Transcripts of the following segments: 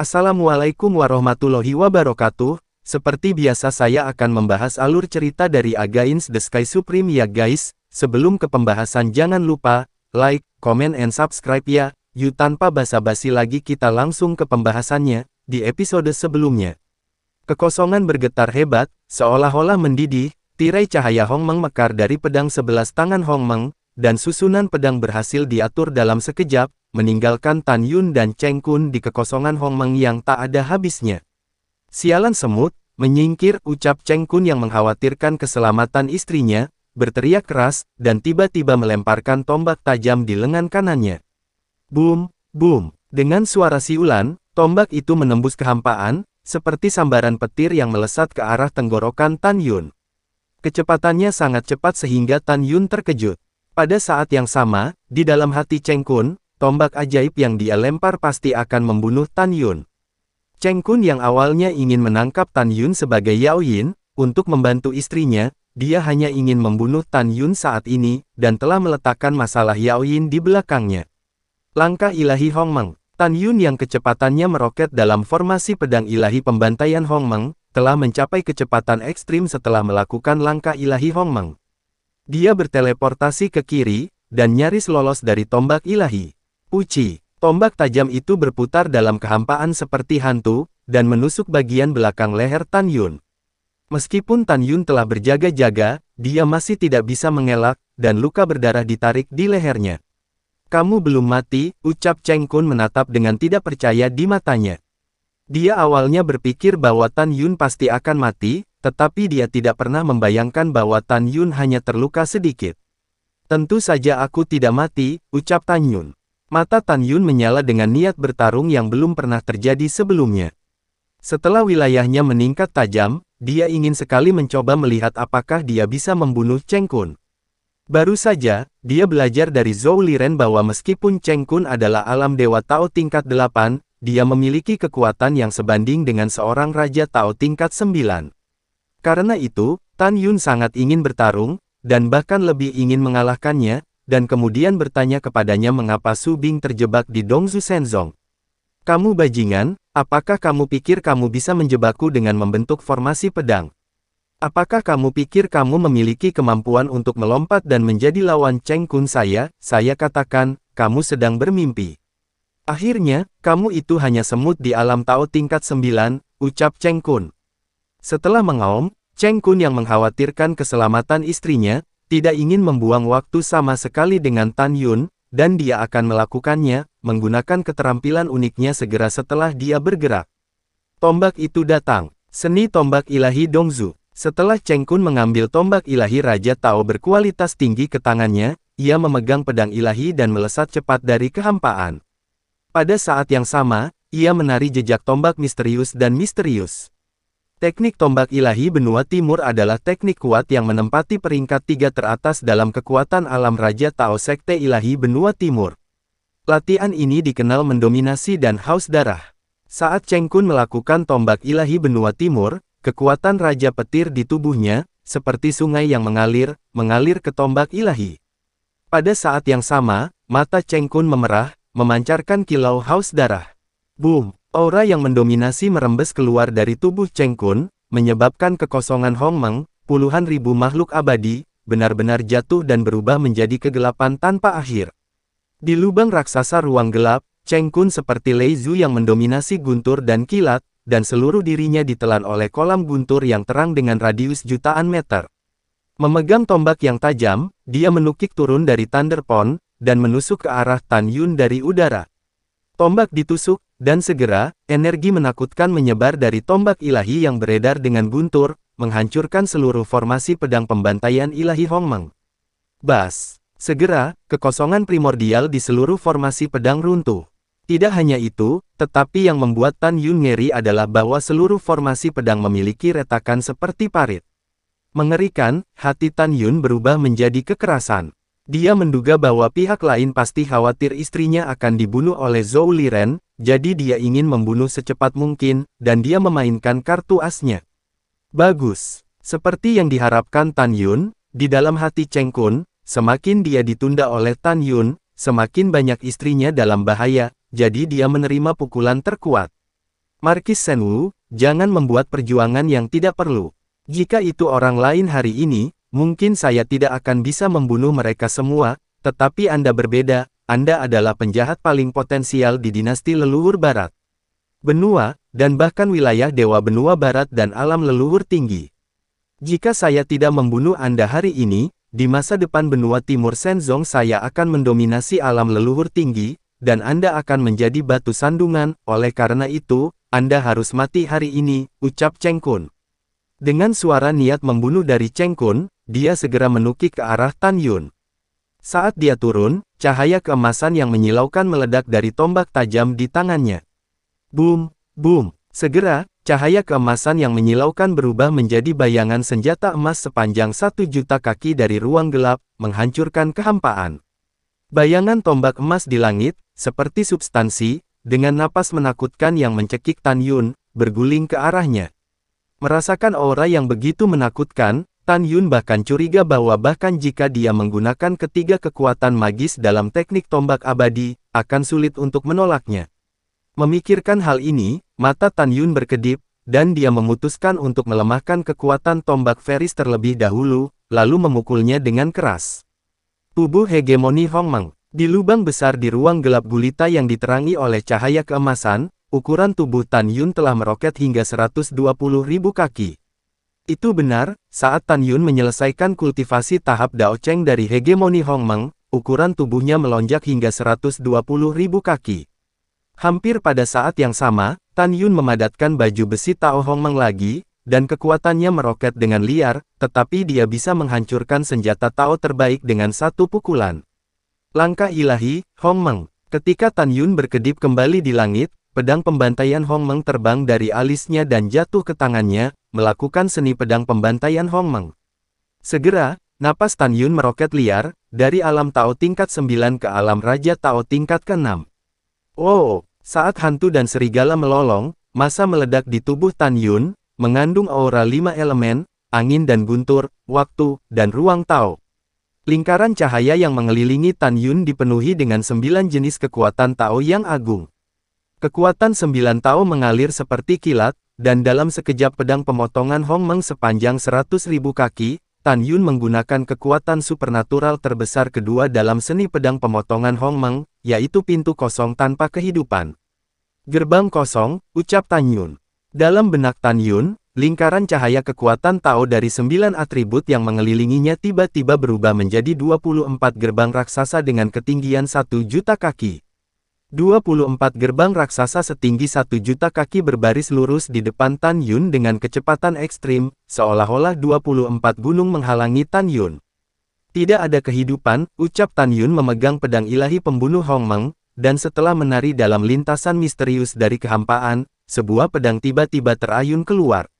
Assalamualaikum warahmatullahi wabarakatuh. Seperti biasa saya akan membahas alur cerita dari Against the Sky Supreme ya guys. Sebelum ke pembahasan jangan lupa, like, comment and subscribe ya. Yuk tanpa basa-basi lagi kita langsung ke pembahasannya, di episode sebelumnya. Kekosongan bergetar hebat, seolah-olah mendidih, tirai cahaya Hongmeng mekar dari pedang 11 tangan Hongmeng, dan susunan pedang berhasil diatur dalam sekejap, meninggalkan Tan Yun dan Cheng Kun di kekosongan Hongmeng yang tak ada habisnya. Sialan semut, menyingkir, ucap Cheng Kun yang mengkhawatirkan keselamatan istrinya, berteriak keras, dan tiba-tiba melemparkan tombak tajam di lengan kanannya. Boom, boom, dengan suara siulan, tombak itu menembus kehampaan, seperti sambaran petir yang melesat ke arah tenggorokan Tan Yun. Kecepatannya sangat cepat sehingga Tan Yun terkejut. Pada saat yang sama, di dalam hati Cheng Kun, tombak ajaib yang dia lempar pasti akan membunuh Tan Yun. Cheng Kun yang awalnya ingin menangkap Tan Yun sebagai Yao Yin, untuk membantu istrinya, dia hanya ingin membunuh Tan Yun saat ini, dan telah meletakkan masalah Yao Yin di belakangnya. Langkah ilahi Hongmeng. Tan Yun yang kecepatannya meroket dalam formasi pedang ilahi pembantaian Hongmeng, telah mencapai kecepatan ekstrim setelah melakukan langkah ilahi Hongmeng. Dia berteleportasi ke kiri, dan nyaris lolos dari tombak ilahi. Uci, tombak tajam itu berputar dalam kehampaan seperti hantu, dan menusuk bagian belakang leher Tan Yun. Meskipun Tan Yun telah berjaga-jaga, dia masih tidak bisa mengelak, dan luka berdarah ditarik di lehernya. Kamu belum mati, ucap Cheng Kun menatap dengan tidak percaya di matanya. Dia awalnya berpikir bahwa Tan Yun pasti akan mati, tetapi dia tidak pernah membayangkan bahwa Tan Yun hanya terluka sedikit. Tentu saja aku tidak mati, ucap Tan Yun. Mata Tan Yun menyala dengan niat bertarung yang belum pernah terjadi sebelumnya. Setelah wilayahnya meningkat tajam, dia ingin sekali mencoba melihat apakah dia bisa membunuh Cheng Kun. Baru saja, dia belajar dari Zhou Liren bahwa meskipun Cheng Kun adalah alam dewa Tao tingkat 8, dia memiliki kekuatan yang sebanding dengan seorang raja Tao tingkat 9. Karena itu, Tan Yun sangat ingin bertarung, dan bahkan lebih ingin mengalahkannya, dan kemudian bertanya kepadanya mengapa Su Bing terjebak di Dongzu Shenzong. Kamu bajingan, apakah kamu pikir kamu bisa menjebakku dengan membentuk formasi pedang? Apakah kamu pikir kamu memiliki kemampuan untuk melompat dan menjadi lawan Cheng Kun saya katakan, kamu sedang bermimpi. Akhirnya, kamu itu hanya semut di alam Tao tingkat 9, ucap Cheng Kun. Setelah mengaum, Cheng Kun yang mengkhawatirkan keselamatan istrinya, tidak ingin membuang waktu sama sekali dengan Tan Yun, dan dia akan melakukannya, menggunakan keterampilan uniknya segera setelah dia bergerak. Tombak itu datang. Seni tombak ilahi Dongzu. Setelah Cheng Kun mengambil tombak ilahi Raja Tao berkualitas tinggi ke tangannya, ia memegang pedang ilahi dan melesat cepat dari kehampaan. Pada saat yang sama, ia menari jejak tombak misterius dan misterius. Teknik tombak ilahi benua timur adalah teknik kuat yang menempati peringkat 3 teratas dalam kekuatan alam Raja Tao Sekte Ilahi Benua Timur. Latihan ini dikenal mendominasi dan haus darah. Saat Cheng Kun melakukan tombak ilahi benua timur, kekuatan Raja Petir di tubuhnya, seperti sungai yang mengalir ke tombak ilahi. Pada saat yang sama, mata Cheng Kun memerah, memancarkan kilau haus darah. Boom! Aura yang mendominasi merembes keluar dari tubuh Cheng Kun, menyebabkan kekosongan Hongmeng, puluhan ribu makhluk abadi, benar-benar jatuh dan berubah menjadi kegelapan tanpa akhir. Di lubang raksasa ruang gelap, Cheng Kun seperti Lei Zhu yang mendominasi guntur dan kilat, dan seluruh dirinya ditelan oleh kolam guntur yang terang dengan radius jutaan meter. Memegang tombak yang tajam, dia menukik turun dari Thunder Pond, dan menusuk ke arah Tan Yun dari udara. Tombak ditusuk, dan segera, energi menakutkan menyebar dari tombak ilahi yang beredar dengan guntur, menghancurkan seluruh formasi pedang pembantaian ilahi Hongmeng. Bas! Segera, kekosongan primordial di seluruh formasi pedang runtuh. Tidak hanya itu, tetapi yang membuat Tan Yun ngeri adalah bahwa seluruh formasi pedang memiliki retakan seperti parit. Mengerikan, hati Tan Yun berubah menjadi kekerasan. Dia menduga bahwa pihak lain pasti khawatir istrinya akan dibunuh oleh Zhou Liren, jadi dia ingin membunuh secepat mungkin, dan dia memainkan kartu asnya. Bagus. Seperti yang diharapkan Tan Yun, di dalam hati Cheng Kun, semakin dia ditunda oleh Tan Yun, semakin banyak istrinya dalam bahaya, jadi dia menerima pukulan terkuat. Markis Shenwu, jangan membuat perjuangan yang tidak perlu. Jika itu orang lain hari ini, mungkin saya tidak akan bisa membunuh mereka semua, tetapi Anda berbeda, Anda adalah penjahat paling potensial di dinasti leluhur barat. Benua, dan bahkan wilayah Dewa Benua Barat dan alam leluhur tinggi. Jika saya tidak membunuh Anda hari ini, di masa depan benua timur Shenzong saya akan mendominasi alam leluhur tinggi, dan Anda akan menjadi batu sandungan, oleh karena itu, Anda harus mati hari ini, ucap Cheng Kun. Dengan suara niat membunuh dari Cheng Kun, dia segera menukik ke arah Tan Yun. Saat dia turun, cahaya keemasan yang menyilaukan meledak dari tombak tajam di tangannya. Boom, boom, segera, cahaya keemasan yang menyilaukan berubah menjadi bayangan senjata emas sepanjang 1.000.000 kaki dari ruang gelap, menghancurkan kehampaan. Bayangan tombak emas di langit, seperti substansi, dengan napas menakutkan yang mencekik Tan Yun, berguling ke arahnya. Merasakan aura yang begitu menakutkan, Tan Yun bahkan curiga bahwa bahkan jika dia menggunakan ketiga kekuatan magis dalam teknik tombak abadi, akan sulit untuk menolaknya. Memikirkan hal ini, mata Tan Yun berkedip, dan dia memutuskan untuk melemahkan kekuatan tombak Feris terlebih dahulu, lalu memukulnya dengan keras. Tubuh hegemoni Hongmeng. Di lubang besar di ruang gelap gulita yang diterangi oleh cahaya keemasan, ukuran tubuh Tan Yun telah meroket hingga 120.000 kaki. Itu benar, saat Tan Yun menyelesaikan kultivasi tahap Dao Cheng dari hegemoni Hongmeng, ukuran tubuhnya melonjak hingga 120.000 kaki. Hampir pada saat yang sama, Tan Yun memadatkan baju besi Tao Hongmeng lagi, dan kekuatannya meroket dengan liar, tetapi dia bisa menghancurkan senjata Tao terbaik dengan satu pukulan. Langkah ilahi, Hongmeng. Ketika Tan Yun berkedip kembali di langit, pedang pembantaian Hongmeng terbang dari alisnya dan jatuh ke tangannya, melakukan seni pedang pembantaian Hongmeng. Segera, napas Tan Yun meroket liar, dari alam Tao tingkat 9 ke alam Raja Tao tingkat ke-6. Oh, saat hantu dan serigala melolong, massa meledak di tubuh Tan Yun, mengandung aura 5 elemen, angin dan guntur, waktu, dan ruang Tao. Lingkaran cahaya yang mengelilingi Tan Yun dipenuhi dengan 9 jenis kekuatan Tao yang agung. Kekuatan 9 Tao mengalir seperti kilat, dan dalam sekejap pedang pemotongan Hongmeng sepanjang 100.000 kaki, Tan Yun menggunakan kekuatan supernatural terbesar kedua dalam seni pedang pemotongan Hongmeng, yaitu pintu kosong tanpa kehidupan. Gerbang kosong, ucap Tan Yun. Dalam benak Tan Yun, lingkaran cahaya kekuatan Tao dari 9 atribut yang mengelilinginya tiba-tiba berubah menjadi 24 gerbang raksasa dengan ketinggian 1.000.000 kaki. 24 gerbang raksasa setinggi 1.000.000 kaki berbaris lurus di depan Tan Yun dengan kecepatan ekstrim, seolah-olah 24 gunung menghalangi Tan Yun. Tidak ada kehidupan, ucap Tan Yun memegang pedang ilahi pembunuh Hongmeng, dan setelah menari dalam lintasan misterius dari kehampaan, sebuah pedang tiba-tiba terayun keluar.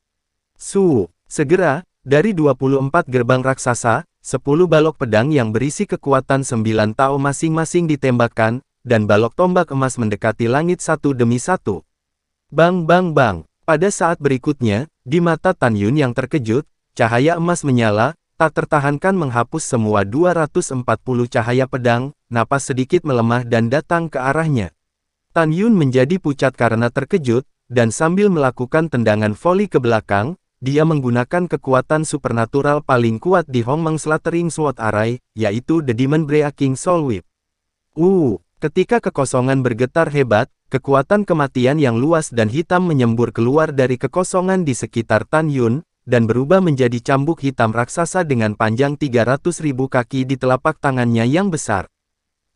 Segera, dari 24 gerbang raksasa, 10 balok pedang yang berisi kekuatan 9 Tao masing-masing ditembakkan, dan balok tombak emas mendekati langit satu demi satu. Bang bang bang. Pada saat berikutnya, di mata Tan Yun yang terkejut, cahaya emas menyala, tak tertahankan menghapus semua 240 cahaya pedang, napas sedikit melemah dan datang ke arahnya. Tan Yun menjadi pucat karena terkejut, dan sambil melakukan tendangan voli ke belakang, dia menggunakan kekuatan supernatural paling kuat di Hongmeng Slattering Sword Array, yaitu The Demon Breaking Soul Whip. Ketika kekosongan bergetar hebat, kekuatan kematian yang luas dan hitam menyembur keluar dari kekosongan di sekitar Tan Yun, dan berubah menjadi cambuk hitam raksasa dengan panjang 300.000 kaki di telapak tangannya yang besar.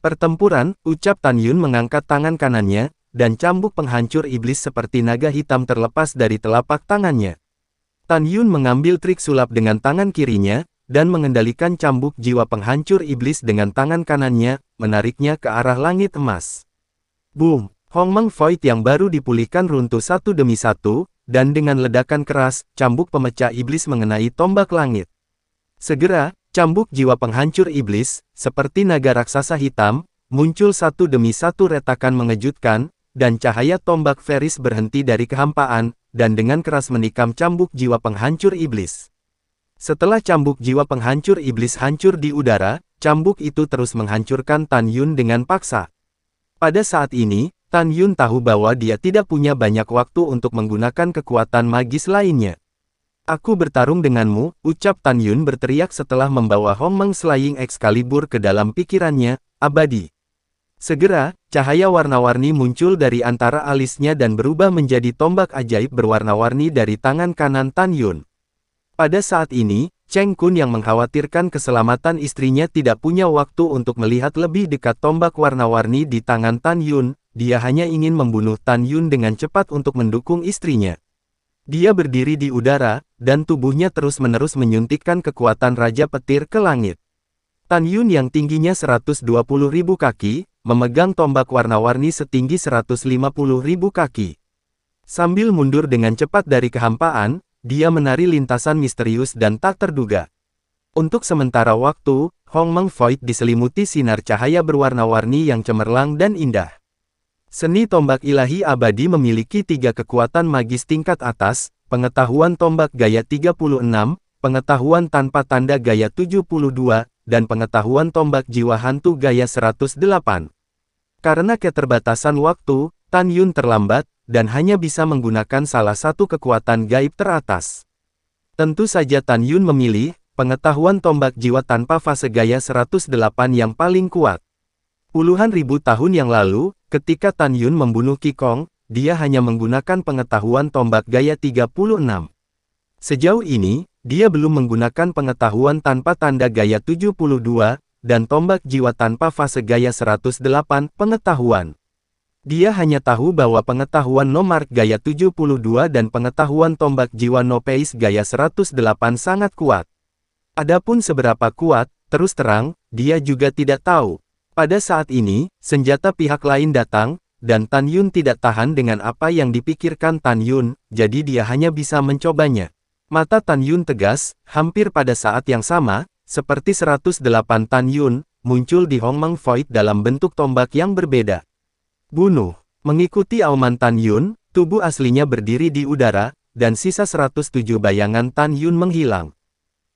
Pertempuran, ucap Tan Yun mengangkat tangan kanannya, dan cambuk penghancur iblis seperti naga hitam terlepas dari telapak tangannya. Tan Yun mengambil trik sulap dengan tangan kirinya, dan mengendalikan cambuk jiwa penghancur iblis dengan tangan kanannya, menariknya ke arah langit emas. Boom! Hongmeng Void yang baru dipulihkan runtuh satu demi satu, dan dengan ledakan keras, cambuk pemecah iblis mengenai tombak langit. Segera, cambuk jiwa penghancur iblis, seperti naga raksasa hitam, muncul satu demi satu retakan mengejutkan, dan cahaya tombak Feris berhenti dari kehampaan, dan dengan keras menikam cambuk jiwa penghancur iblis. Setelah cambuk jiwa penghancur iblis hancur di udara, cambuk itu terus menghancurkan Tan Yun dengan paksa. Pada saat ini, Tan Yun tahu bahwa dia tidak punya banyak waktu untuk menggunakan kekuatan magis lainnya. Aku bertarung denganmu, ucap Tan Yun berteriak setelah membawa Hongmeng Slaying Excalibur ke dalam pikirannya, abadi. Segera, cahaya warna-warni muncul dari antara alisnya dan berubah menjadi tombak ajaib berwarna-warni dari tangan kanan Tan Yun. Pada saat ini, Cheng Kun yang mengkhawatirkan keselamatan istrinya tidak punya waktu untuk melihat lebih dekat tombak warna-warni di tangan Tan Yun, dia hanya ingin membunuh Tan Yun dengan cepat untuk mendukung istrinya. Dia berdiri di udara, dan tubuhnya terus-menerus menyuntikkan kekuatan Raja Petir ke langit. Tan Yun yang tingginya 120.000 kaki, memegang tombak warna-warni setinggi 150.000 kaki. Sambil mundur dengan cepat dari kehampaan, dia menari lintasan misterius dan tak terduga. Untuk sementara waktu, Hongmeng Void diselimuti sinar cahaya berwarna-warni yang cemerlang dan indah. Seni tombak ilahi abadi memiliki 3 kekuatan magis tingkat atas, pengetahuan tombak gaya 36, pengetahuan tanpa tanda gaya 72, dan pengetahuan tombak jiwa hantu gaya 108. Karena keterbatasan waktu, Tan Yun terlambat, dan hanya bisa menggunakan salah satu kekuatan gaib teratas. Tentu saja Tan Yun memilih, pengetahuan tombak jiwa tanpa fase gaya 108 yang paling kuat. Puluhan ribu tahun yang lalu, ketika Tan Yun membunuh Qigong, dia hanya menggunakan pengetahuan tombak gaya 36. Sejauh ini, dia belum menggunakan pengetahuan tanpa tanda gaya 72, dan tombak jiwa tanpa fase gaya 108 pengetahuan. Dia hanya tahu bahwa pengetahuan No Mark gaya 72 dan pengetahuan tombak jiwa No Pace gaya 108 sangat kuat. Adapun seberapa kuat, terus terang, dia juga tidak tahu. Pada saat ini, senjata pihak lain datang, dan Tan Yun tidak tahan dengan apa yang dipikirkan Tan Yun, jadi dia hanya bisa mencobanya. Mata Tan Yun tegas, hampir pada saat yang sama, seperti 108 Tan Yun, muncul di Hongmeng Void dalam bentuk tombak yang berbeda. Bunuh. Mengikuti auman Tan Yun, tubuh aslinya berdiri di udara, dan sisa 107 bayangan Tan Yun menghilang.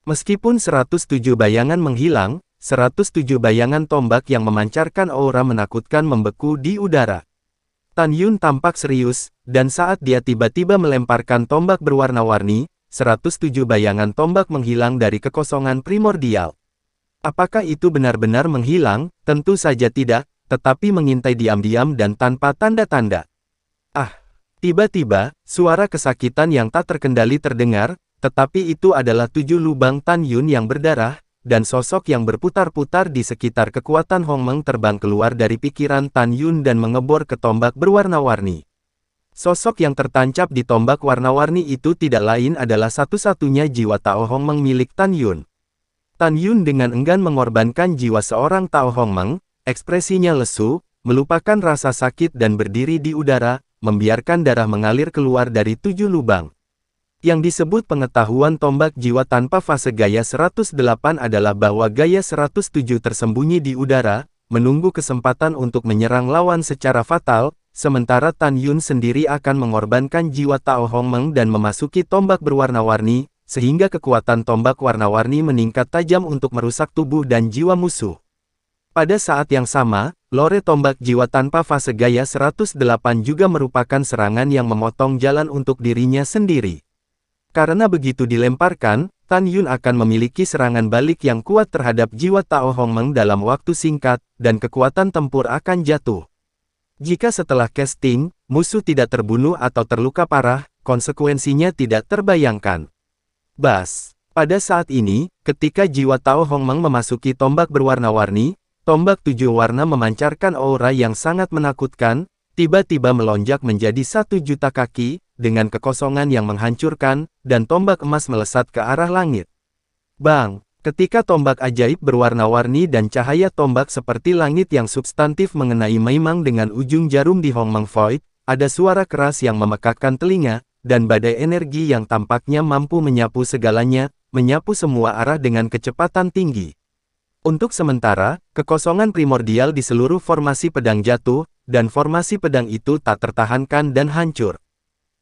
Meskipun 107 bayangan menghilang, 107 bayangan tombak yang memancarkan aura menakutkan membeku di udara. Tan Yun tampak serius, dan saat dia tiba-tiba melemparkan tombak berwarna-warni, 107 bayangan tombak menghilang dari kekosongan primordial. Apakah itu benar-benar menghilang? Tentu saja tidak, tetapi mengintai diam-diam dan tanpa tanda-tanda. Ah! Tiba-tiba, suara kesakitan yang tak terkendali terdengar, tetapi itu adalah 7 lubang Tan Yun yang berdarah, dan sosok yang berputar-putar di sekitar kekuatan Hongmeng terbang keluar dari pikiran Tan Yun dan mengebor ke tombak berwarna-warni. Sosok yang tertancap di tombak warna-warni itu tidak lain adalah satu-satunya jiwa Tao Hongmeng milik Tan Yun. Tan Yun dengan enggan mengorbankan jiwa seorang Tao Hongmeng, ekspresinya lesu, melupakan rasa sakit dan berdiri di udara, membiarkan darah mengalir keluar dari 7 lubang. Yang disebut pengetahuan tombak jiwa tanpa fase gaya 108 adalah bahwa gaya 107 tersembunyi di udara, menunggu kesempatan untuk menyerang lawan secara fatal, sementara Tan Yun sendiri akan mengorbankan jiwa Tao Hongmeng dan memasuki tombak berwarna-warni, sehingga kekuatan tombak warna-warni meningkat tajam untuk merusak tubuh dan jiwa musuh. Pada saat yang sama, lore tombak jiwa tanpa fase gaya 108 juga merupakan serangan yang memotong jalan untuk dirinya sendiri. Karena begitu dilemparkan, Tan Yun akan memiliki serangan balik yang kuat terhadap jiwa Tao Hongmeng dalam waktu singkat, dan kekuatan tempur akan jatuh. Jika setelah casting, musuh tidak terbunuh atau terluka parah, konsekuensinya tidak terbayangkan. Bas. Pada saat ini, ketika jiwa Tao Hongmeng memasuki tombak berwarna-warni, tombak 7 warna memancarkan aura yang sangat menakutkan, tiba-tiba melonjak menjadi 1 juta kaki, dengan kekosongan yang menghancurkan, dan tombak emas melesat ke arah langit. Bang! Ketika tombak ajaib berwarna-warni dan cahaya tombak seperti langit yang substantif mengenai Maimang dengan ujung jarum di Hongmeng Void, ada suara keras yang memekakkan telinga, dan badai energi yang tampaknya mampu menyapu segalanya, menyapu semua arah dengan kecepatan tinggi. Untuk sementara, kekosongan primordial di seluruh formasi pedang jatuh, dan formasi pedang itu tak tertahankan dan hancur.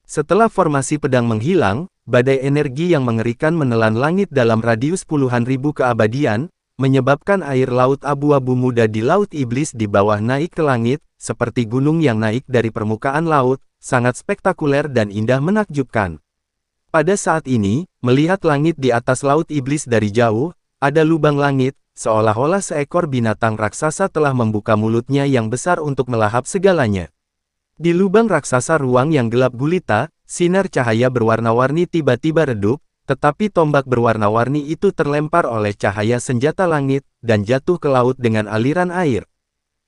Setelah formasi pedang menghilang, badai energi yang mengerikan menelan langit dalam radius puluhan ribu keabadian, menyebabkan air laut abu-abu muda di Laut Iblis di bawah naik ke langit, seperti gunung yang naik dari permukaan laut, sangat spektakuler dan indah menakjubkan. Pada saat ini, melihat langit di atas Laut Iblis dari jauh, ada lubang langit, seolah-olah seekor binatang raksasa telah membuka mulutnya yang besar untuk melahap segalanya. Di lubang raksasa ruang yang gelap gulita, sinar cahaya berwarna-warni tiba-tiba redup, tetapi tombak berwarna-warni itu terlempar oleh cahaya senjata langit, dan jatuh ke laut dengan aliran air.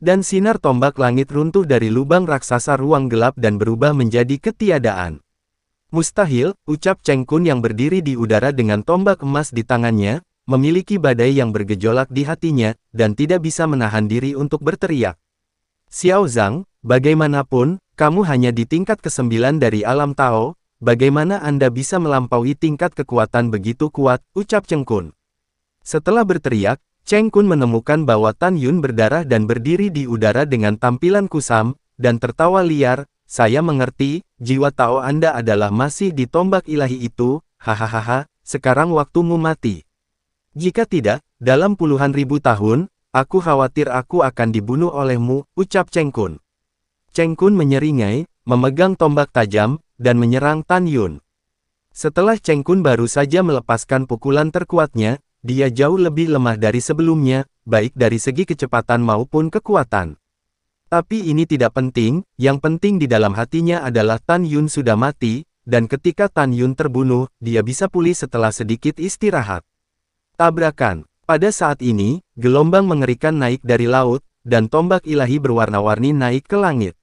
Dan sinar tombak langit runtuh dari lubang raksasa ruang gelap dan berubah menjadi ketiadaan. Mustahil, ucap Cheng Kun yang berdiri di udara dengan tombak emas di tangannya, memiliki badai yang bergejolak di hatinya, dan tidak bisa menahan diri untuk berteriak. Xiao Zhang, bagaimanapun, kamu hanya di tingkat ke-9 dari alam Tao, bagaimana Anda bisa melampaui tingkat kekuatan begitu kuat, ucap Cheng Kun. Setelah berteriak, Cheng Kun menemukan bahwa Tan Yun berdarah dan berdiri di udara dengan tampilan kusam, dan tertawa liar. Saya mengerti, jiwa Tao Anda adalah masih di tombak ilahi itu, hahaha, sekarang waktumu mati. Jika tidak, dalam puluhan ribu tahun, aku khawatir aku akan dibunuh olehmu, ucap Cheng Kun. Cheng Kun menyeringai, memegang tombak tajam, dan menyerang Tan Yun. Setelah Cheng Kun baru saja melepaskan pukulan terkuatnya, dia jauh lebih lemah dari sebelumnya, baik dari segi kecepatan maupun kekuatan. Tapi ini tidak penting, yang penting di dalam hatinya adalah Tan Yun sudah mati, dan ketika Tan Yun terbunuh, dia bisa pulih setelah sedikit istirahat. Tabrakan. Pada saat ini, gelombang mengerikan naik dari laut, dan tombak ilahi berwarna-warni naik ke langit.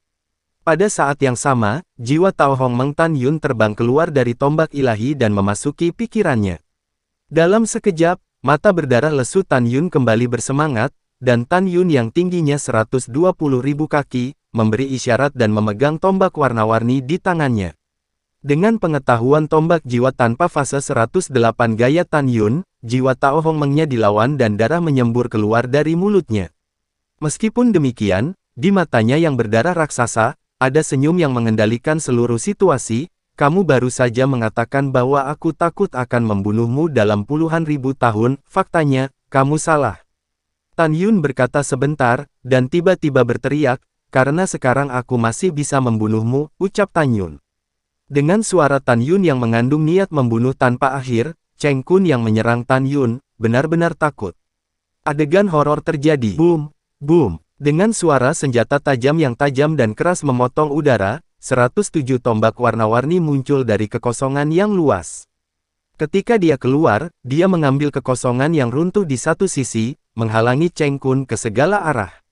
Pada saat yang sama, jiwa Tao Hong Meng Tan Yun terbang keluar dari tombak ilahi dan memasuki pikirannya. Dalam sekejap, mata berdarah lesu Tan Yun kembali bersemangat, dan Tan Yun yang tingginya 120.000 kaki, memberi isyarat dan memegang tombak warna-warni di tangannya. Dengan pengetahuan tombak jiwa tanpa fase 108 gaya Tan Yun, jiwa Tao Hong Mengnya dilawan dan darah menyembur keluar dari mulutnya. Meskipun demikian, di matanya yang berdarah raksasa, ada senyum yang mengendalikan seluruh situasi. Kamu baru saja mengatakan bahwa aku takut akan membunuhmu dalam puluhan ribu tahun, faktanya, kamu salah. Tan Yun berkata sebentar, dan tiba-tiba berteriak, karena sekarang aku masih bisa membunuhmu, ucap Tan Yun. Dengan suara Tan Yun yang mengandung niat membunuh tanpa akhir, Cheng Kun yang menyerang Tan Yun, benar-benar takut. Adegan horor terjadi. Boom, boom. Dengan suara senjata tajam yang tajam dan keras memotong udara, 107 tombak warna-warni muncul dari kekosongan yang luas. Ketika dia keluar, dia mengambil kekosongan yang runtuh di satu sisi, menghalangi Cheng Kun ke segala arah.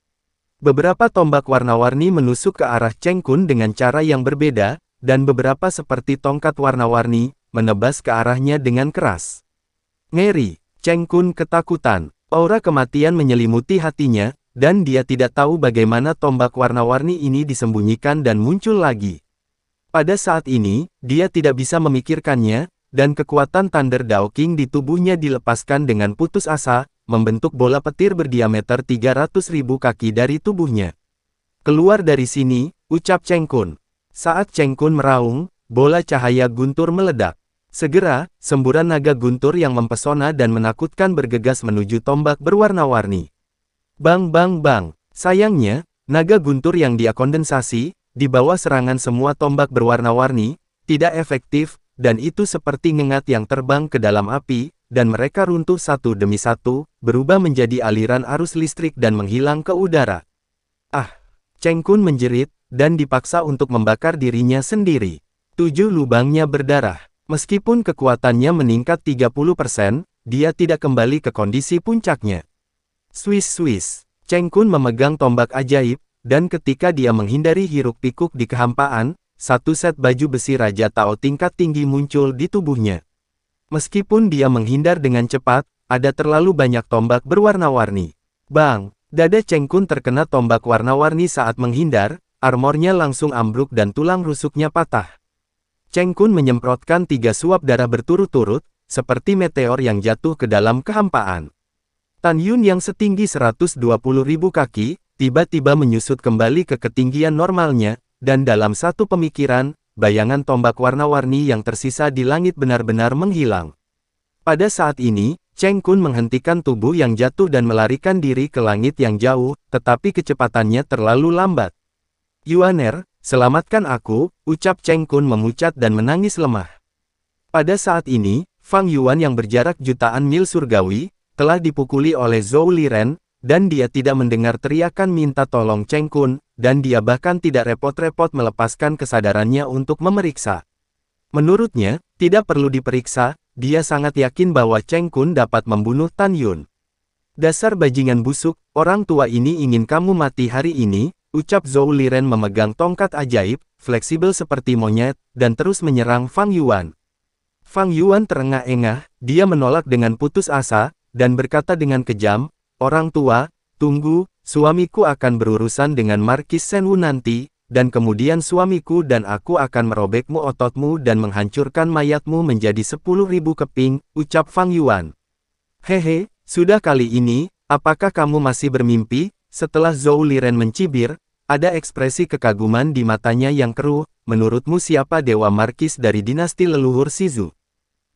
Beberapa tombak warna-warni menusuk ke arah Cheng Kun dengan cara yang berbeda, dan beberapa seperti tongkat warna-warni, menebas ke arahnya dengan keras. Ngeri, Cheng Kun ketakutan, aura kematian menyelimuti hatinya, dan dia tidak tahu bagaimana tombak warna-warni ini disembunyikan dan muncul lagi. Pada saat ini, dia tidak bisa memikirkannya, dan kekuatan Thunder Dao King di tubuhnya dilepaskan dengan putus asa, membentuk bola petir berdiameter 300.000 kaki dari tubuhnya. Keluar dari sini, ucap Cheng Kun. Saat Cheng Kun meraung, bola cahaya guntur meledak. Segera, semburan naga guntur yang mempesona dan menakutkan bergegas menuju tombak berwarna-warni. Bang bang bang. Sayangnya, naga guntur yang dia kondensasi, di bawah serangan semua tombak berwarna-warni, tidak efektif, dan itu seperti ngengat yang terbang ke dalam api, dan mereka runtuh satu demi satu, berubah menjadi aliran arus listrik dan menghilang ke udara. Ah! Cheng Kun menjerit, dan dipaksa untuk membakar dirinya sendiri. 7 lubangnya berdarah. Meskipun kekuatannya meningkat 30%, dia tidak kembali ke kondisi puncaknya. Swiss. Cheng Kun memegang tombak ajaib, dan ketika dia menghindari hiruk-pikuk di kehampaan, satu set baju besi Raja Tao tingkat tinggi muncul di tubuhnya. Meskipun dia menghindar dengan cepat, ada terlalu banyak tombak berwarna-warni. Bang! Dada Cheng Kun terkena tombak warna-warni saat menghindar, armornya langsung ambruk dan tulang rusuknya patah. Cheng Kun menyemprotkan 3 suap darah berturut-turut, seperti meteor yang jatuh ke dalam kehampaan. Tan Yun yang setinggi 120.000 kaki, tiba-tiba menyusut kembali ke ketinggian normalnya, dan dalam satu pemikiran, bayangan tombak warna-warni yang tersisa di langit benar-benar menghilang. Pada saat ini, Cheng Kun menghentikan tubuh yang jatuh dan melarikan diri ke langit yang jauh, tetapi kecepatannya terlalu lambat. Yuaner, selamatkan aku, ucap Cheng Kun memucat dan menangis lemah. Pada saat ini, Fang Yuan yang berjarak jutaan mil surgawi, telah dipukuli oleh Zhou Liren, dan dia tidak mendengar teriakan minta tolong Cheng Kun, dan dia bahkan tidak repot-repot melepaskan kesadarannya untuk memeriksa. Menurutnya, tidak perlu diperiksa, dia sangat yakin bahwa Cheng Kun dapat membunuh Tan Yun. Dasar bajingan busuk, orang tua ini ingin kamu mati hari ini, ucap Zhou Liren memegang tongkat ajaib, fleksibel seperti monyet, dan terus menyerang Fang Yuan. Fang Yuan terengah-engah, dia menolak dengan putus asa, dan berkata dengan kejam, orang tua, tunggu, suamiku akan berurusan dengan Markis Shenwu nanti, dan kemudian suamiku dan aku akan merobekmu ototmu dan menghancurkan mayatmu menjadi 10.000 keping, ucap Fang Yuan. Hehe, sudah kali ini, apakah kamu masih bermimpi? Setelah Zhou Liren mencibir, ada ekspresi kekaguman di matanya yang keruh, menurutmu siapa Dewa Markis dari dinasti leluhur Shizu?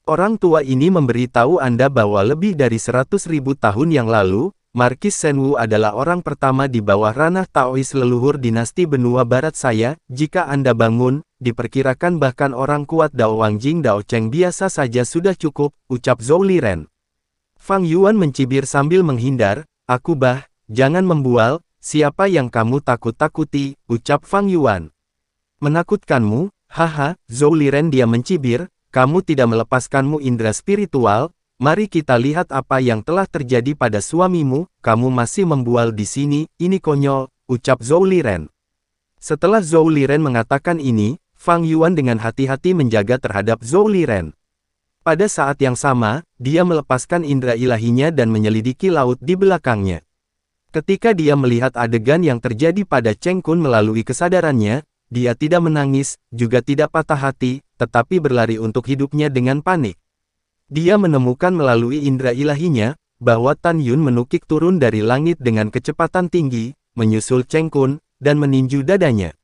Orang tua ini memberitahu Anda bahwa lebih dari 100.000 tahun yang lalu, Markis Shenwu adalah orang pertama di bawah ranah Taois leluhur dinasti benua barat saya. Jika Anda bangun, diperkirakan bahkan orang kuat Dao Wangjing Dao Cheng biasa saja sudah cukup, ucap Zhou Liren. Fang Yuan mencibir sambil menghindar, jangan membual, siapa yang kamu takut-takuti, ucap Fang Yuan. Menakutkanmu, haha, Zhou Liren dia mencibir, kamu tidak melepaskanmu indera spiritual. Mari kita lihat apa yang telah terjadi pada suamimu, kamu masih membual di sini, ini konyol, ucap Zhou Liren. Setelah Zhou Liren mengatakan ini, Fang Yuan dengan hati-hati menjaga terhadap Zhou Liren. Pada saat yang sama, dia melepaskan indera ilahinya dan menyelidiki laut di belakangnya. Ketika dia melihat adegan yang terjadi pada Cheng Kun melalui kesadarannya, dia tidak menangis, juga tidak patah hati, tetapi berlari untuk hidupnya dengan panik. Dia menemukan melalui indera ilahinya, bahwa Tan Yun menukik turun dari langit dengan kecepatan tinggi, menyusul Cheng Kun, dan meninju dadanya.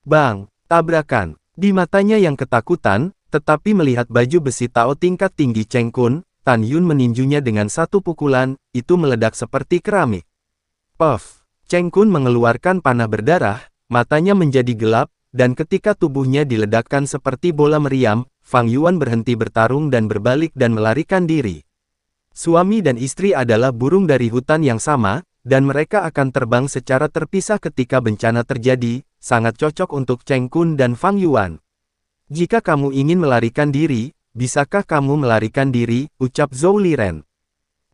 Bang! Tabrakan! Di matanya yang ketakutan, tetapi melihat baju besi Tao tingkat tinggi Cheng Kun, Tan Yun meninjunya dengan satu pukulan, itu meledak seperti keramik. Puff! Cheng Kun mengeluarkan panah berdarah, matanya menjadi gelap, dan ketika tubuhnya diledakkan seperti bola meriam, Fang Yuan berhenti bertarung dan berbalik dan melarikan diri. Suami dan istri adalah burung dari hutan yang sama, dan mereka akan terbang secara terpisah ketika bencana terjadi, sangat cocok untuk Cheng Kun dan Fang Yuan. Jika kamu ingin melarikan diri, bisakah kamu melarikan diri, ucap Zhou Liren.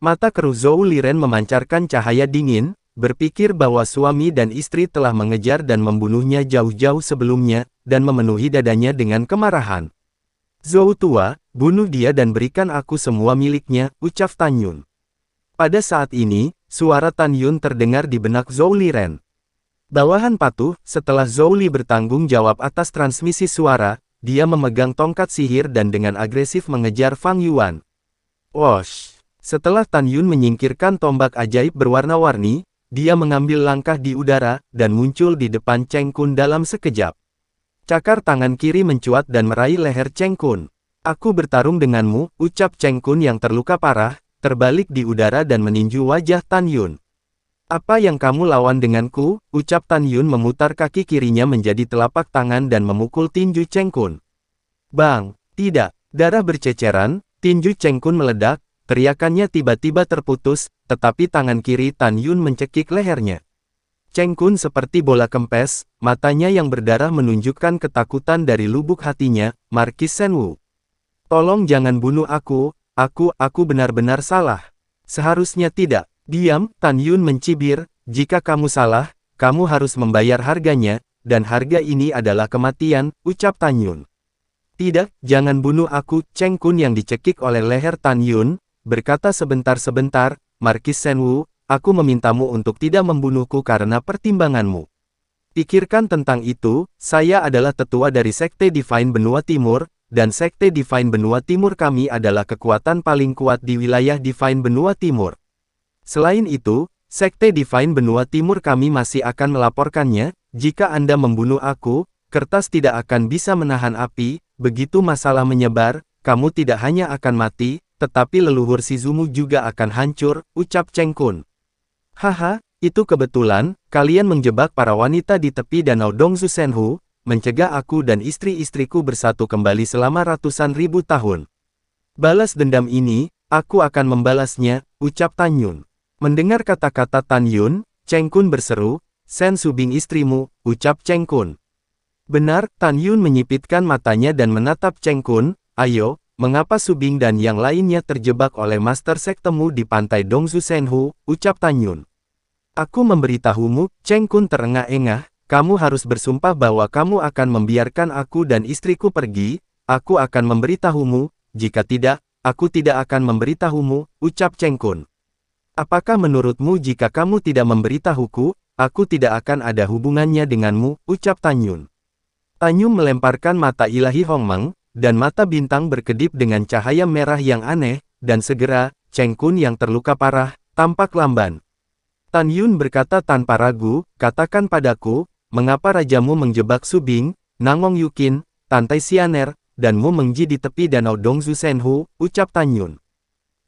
Mata keruh Zhou Liren memancarkan cahaya dingin, berpikir bahwa suami dan istri telah mengejar dan membunuhnya jauh-jauh sebelumnya, dan memenuhi dadanya dengan kemarahan. Zhou tua, bunuh dia dan berikan aku semua miliknya, ucap Tan Yun. Pada saat ini, suara Tan Yun terdengar di benak Zhou Liren. Bawahan patuh, setelah Zhou Li bertanggung jawab atas transmisi suara, dia memegang tongkat sihir dan dengan agresif mengejar Fang Yuan. Wosh! Setelah Tan Yun menyingkirkan tombak ajaib berwarna-warni, dia mengambil langkah di udara, dan muncul di depan Cheng Kun dalam sekejap. Cakar tangan kiri mencuat dan meraih leher Cheng Kun. Aku bertarung denganmu, ucap Cheng Kun yang terluka parah, terbalik di udara dan meninju wajah Tan Yun. Apa yang kamu lawan denganku, ucap Tan Yun memutar kaki kirinya menjadi telapak tangan dan memukul tinju Cheng Kun. Bang! Tidak! Darah berceceran, tinju Cheng Kun meledak, teriakannya tiba-tiba terputus, tetapi tangan kiri Tan Yun mencekik lehernya. Cheng Kun seperti bola kempes, matanya yang berdarah menunjukkan ketakutan dari lubuk hatinya, Markis Shenwu. Tolong jangan bunuh aku benar-benar salah. Seharusnya tidak. Diam, Tan Yun mencibir, jika kamu salah, kamu harus membayar harganya, dan harga ini adalah kematian, ucap Tan Yun. Tidak, jangan bunuh aku, Cheng Kun yang dicekik oleh leher Tan Yun, berkata sebentar-sebentar, Markis Shenwu, aku memintamu untuk tidak membunuhku karena pertimbanganmu. Pikirkan tentang itu, saya adalah tetua dari Sekte Divine Benua Timur, dan Sekte Divine Benua Timur kami adalah kekuatan paling kuat di wilayah Divine Benua Timur. Selain itu, Sekte Divine Benua Timur kami masih akan melaporkannya, jika Anda membunuh aku, kertas tidak akan bisa menahan api, begitu masalah menyebar, kamu tidak hanya akan mati, tetapi leluhur Shizumu juga akan hancur, ucap Cheng Kun. Haha, itu kebetulan, kalian menjebak para wanita di tepi danau Dongzu Senhu, mencegah aku dan istri-istriku bersatu kembali selama ratusan ribu tahun. Balas dendam ini, aku akan membalasnya, ucap Tan Yun. Mendengar kata-kata Tan Yun, Cheng Kun berseru, Sen Subing istrimu, ucap Cheng Kun. Benar, Tan Yun menyipitkan matanya dan menatap Cheng Kun, ayo, mengapa Subing dan yang lainnya terjebak oleh master sektemu di pantai Dongzu Senhu, ucap Tan Yun. Aku memberitahumu, Cheng Kun terengah-engah, kamu harus bersumpah bahwa kamu akan membiarkan aku dan istriku pergi, aku akan memberitahumu, jika tidak, aku tidak akan memberitahumu, ucap Cheng Kun. Apakah menurutmu jika kamu tidak memberitahuku, aku tidak akan ada hubungannya denganmu, ucap Tan Yun. Tan Yun melemparkan mata ilahi Hongmeng, dan mata bintang berkedip dengan cahaya merah yang aneh, dan segera, Cheng Kun yang terluka parah, tampak lamban. Tan Yun berkata tanpa ragu, katakan padaku, mengapa rajamu menjebak Subing, Nangong Yukin, Tantai Sianer, dan Mu Mengji di tepi danau Dongzu Senhu, ucap Tan Yun.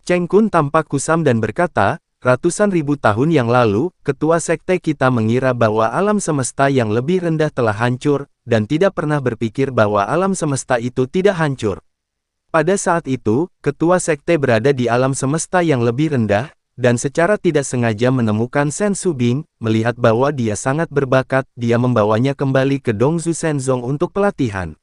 Cheng Kun tampak kusam dan berkata, ratusan ribu tahun yang lalu, ketua sekte kita mengira bahwa alam semesta yang lebih rendah telah hancur, dan tidak pernah berpikir bahwa alam semesta itu tidak hancur. Pada saat itu, ketua sekte berada di alam semesta yang lebih rendah, dan secara tidak sengaja menemukan Sen Subing, melihat bahwa dia sangat berbakat, dia membawanya kembali ke Dongzu Shenzong untuk pelatihan.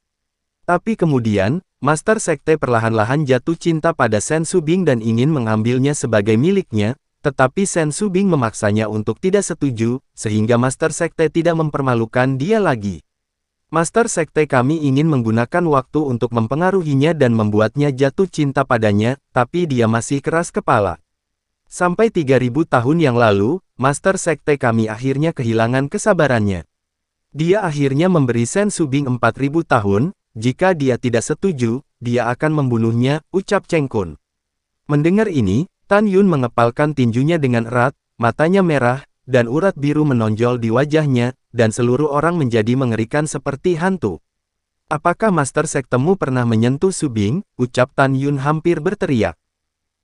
Tapi kemudian, Master Sekte perlahan-lahan jatuh cinta pada Sen Subing dan ingin mengambilnya sebagai miliknya, tetapi Sen Subing memaksanya untuk tidak setuju, sehingga Master Sekte tidak mempermalukan dia lagi. Master Sekte kami ingin menggunakan waktu untuk mempengaruhinya dan membuatnya jatuh cinta padanya, tapi dia masih keras kepala. Sampai 3000 tahun yang lalu, Master Sekte kami akhirnya kehilangan kesabarannya. Dia akhirnya memberi Sen Subing 4000 tahun, jika dia tidak setuju, dia akan membunuhnya, ucap Cheng Kun. Mendengar ini, Tan Yun mengepalkan tinjunya dengan erat, matanya merah, dan urat biru menonjol di wajahnya, dan seluruh orang menjadi mengerikan seperti hantu. Apakah Master Sektemu pernah menyentuh Subing? Ucap Tan Yun hampir berteriak.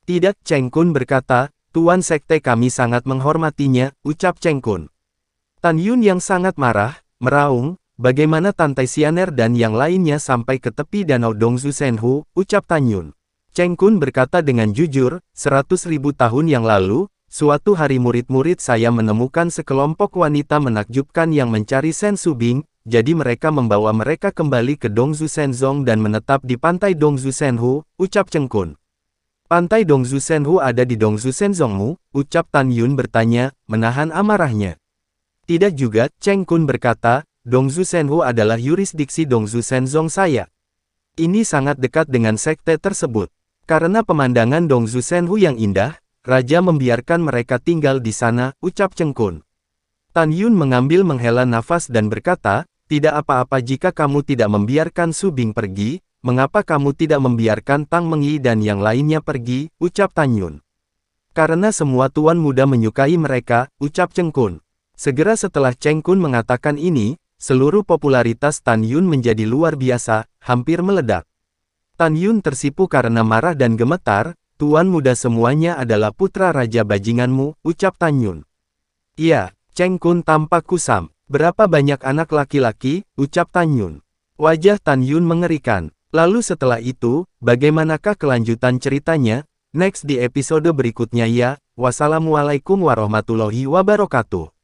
Tidak, Cheng Kun berkata, Tuan Sekte kami sangat menghormatinya, ucap Cheng Kun. Tan Yun yang sangat marah, meraung, bagaimana Tantai Sianer dan yang lainnya sampai ke tepi danau Dongzu Senhu, ucap Tan Yun. Cheng Kun berkata dengan jujur, 100.000 tahun yang lalu, suatu hari murid-murid saya menemukan sekelompok wanita menakjubkan yang mencari Sen Subing, jadi mereka membawa mereka kembali ke Dongzu Shenzong dan menetap di pantai Dongzu Senhu, ucap Cheng Kun. Pantai Dongzu Senhu ada di Dongzu Shenzongmu, ucap Tan Yun bertanya, menahan amarahnya. Tidak juga, Cheng Kun berkata, Dongzu Senhu adalah yurisdiksi Dongzu Shenzong saya. Ini sangat dekat dengan sekte tersebut. Karena pemandangan Dongzu Senhu yang indah, Raja membiarkan mereka tinggal di sana, ucap Cheng Kun. Tan Yun mengambil menghela nafas dan berkata, tidak apa-apa jika kamu tidak membiarkan Subing pergi, mengapa kamu tidak membiarkan Tang Mengyi dan yang lainnya pergi, ucap Tan Yun. Karena semua tuan muda menyukai mereka, ucap Cheng Kun. Segera setelah Cheng Kun mengatakan ini, seluruh popularitas Tan Yun menjadi luar biasa, hampir meledak. Tan Yun tersipu karena marah dan gemetar, tuan muda semuanya adalah putra raja bajinganmu, ucap Tan Yun. Iya, Cheng Kun tampak kusam. Berapa banyak anak laki-laki, ucap Tan Yun. Wajah Tan Yun mengerikan. Lalu setelah itu, bagaimanakah kelanjutan ceritanya? Next di episode berikutnya ya. Wassalamualaikum warahmatullahi wabarakatuh.